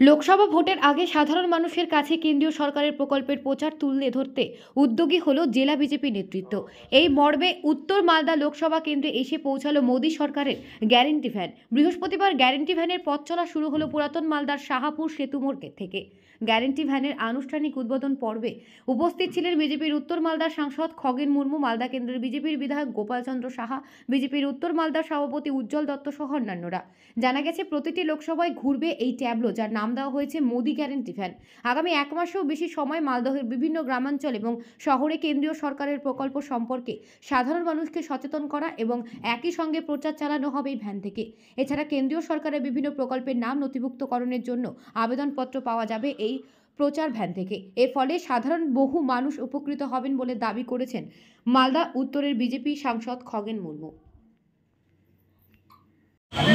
লোকসভা ভোটের আগে সাধারণ মানুষের কাছে কেন্দ্রীয় সরকারের প্রকল্পের প্রচার তুলে ধরতে উদ্যোগী হলো জেলা বিজেপি নেতৃত্ব। এই মর্মে উত্তর মালদা লোকসভা কেন্দ্রে এসে পৌঁছালো মোদী সরকারের গ্যারেন্টি ভ্যান। বৃহস্পতিবার গ্যারেন্টি ভ্যানের পথ চলা শুরু হলো পুরাতন মালদার শাহাপুর সেতু মোড় থেকে। গ্যারেন্টি ভ্যানের আনুষ্ঠানিক উদ্বোধন পর্বে উপস্থিত ছিলেন বিজেপির উত্তর মালদার সাংসদ খগেন মুর্মু, মালদা কেন্দ্রের বিজেপির বিধায়ক গোপাল চন্দ্র সাহা, বিজেপির উত্তর মালদার সভাপতি উজ্জ্বল দত্ত সহ অন্যান্যরা। জানা গেছে প্রতিটি লোকসভায় ঘুরবে এই ট্যাবলো, যার নাম দেওয়া হয়েছে মোদী গ্যারেন্টি ভ্যান। আগামী এক মাসেও বেশি সময় মালদহের বিভিন্ন গ্রামাঞ্চল এবং শহরে কেন্দ্রীয় সরকারের প্রকল্প সম্পর্কে সাধারণ মানুষকে সচেতন করা এবং একই সঙ্গে প্রচার চালানো হবে এই ভ্যান থেকে। এছাড়া কেন্দ্রীয় সরকারের বিভিন্ন প্রকল্পের নাম নথিভুক্তকরণের জন্য আবেদনপত্র পাওয়া যাবে এই প্রচার ভ্যান থেকে। এর ফলে সাধারণ বহু মানুষ উপকৃত হবেন বলে দাবি করেছেন মালদা উত্তরের বিজেপি সাংসদ খগেন মুর্মু।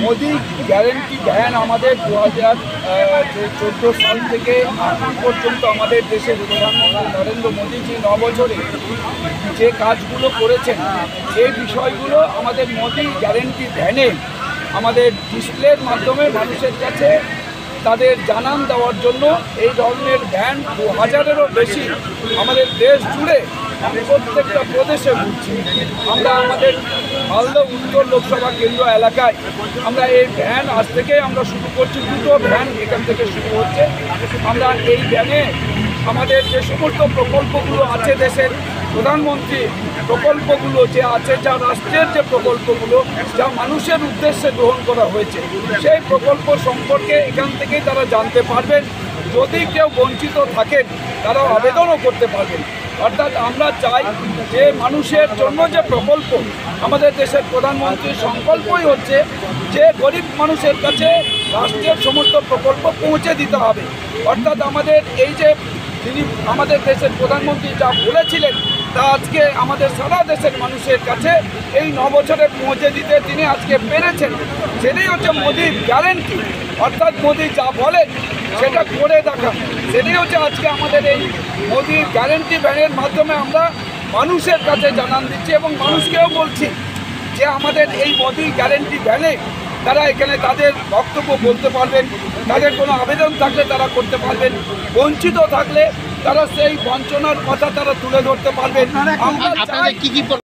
মোদী গ্যারেন্টি ভ্যান আমাদের 2014 সাল থেকে এখন পর্যন্ত আমাদের দেশের প্রধানমন্ত্রী নরেন্দ্র মোদীজি 9 বছরে যে কাজগুলো করেছেন সেই বিষয়গুলো আমাদের মোদী গ্যারেন্টি ভ্যানে আমাদের ডিসপ্লের মাধ্যমে মানুষের কাছে তাদের জানান দেওয়ার জন্য এই ধরনের ভ্যান 2000-এরও বেশি আমাদের দেশ জুড়ে প্রত্যেকটা প্রদেশে ঘুরছি। আমরা আমাদের মালদা উত্তর লোকসভা কেন্দ্র এলাকায় আমরা এই ভ্যান আজ থেকে আমরা শুরু করছি। দুটো ভ্যান এখান থেকে শুরু হচ্ছে। আমরা এই ভ্যানে আমাদের যে সমস্ত প্রকল্পগুলো আছে, দেশের প্রধানমন্ত্রী প্রকল্পগুলো যে আছে, যা রাষ্ট্রের যে প্রকল্পগুলো যা মানুষের উদ্দেশ্যে গ্রহণ করা হয়েছে, সেই প্রকল্প সম্পর্কে এখান থেকেই তারা জানতে পারবেন। যদি কেউ বঞ্চিত থাকেন তারাও আবেদনও করতে পারবেন। অর্থাৎ আমরা চাই যে মানুষের জন্য যে প্রকল্প, আমাদের দেশের প্রধানমন্ত্রীর সংকল্পই হচ্ছে যে গরিব মানুষের কাছে রাষ্ট্রের সমস্ত প্রকল্প পৌঁছে দিতে হবে। অর্থাৎ আমাদের এই যে তিনি আমাদের দেশের প্রধানমন্ত্রী যা বলেছিলেন তা আজকে আমাদের সারা দেশের মানুষের কাছে এই 9 বছরে পৌঁছে দিতে তিনি আজকে পেরেছেন। সেটাই হচ্ছে মোদীর গ্যারেন্টি। অর্থাৎ মোদী যা বলেন সেটা করে দেখা, সেটাই হচ্ছে আজকে আমাদের এই মোদীর গ্যারেন্টি ভ্যানের মাধ্যমে আমরা মানুষের কাছে জানান দিচ্ছি এবং মানুষকেও বলছি যে আমাদের এই মোদী গ্যারেন্টি ভ্যানে তারা এখানে তাদের বক্তব্য বলতে পারবেন, তাদের কোনো আবেদন থাকলে তারা করতে পারবেন, বঞ্চিত থাকলে তারা সেই বঞ্চনার কথা তারা তুলে ধরতে পারবেন। আমরা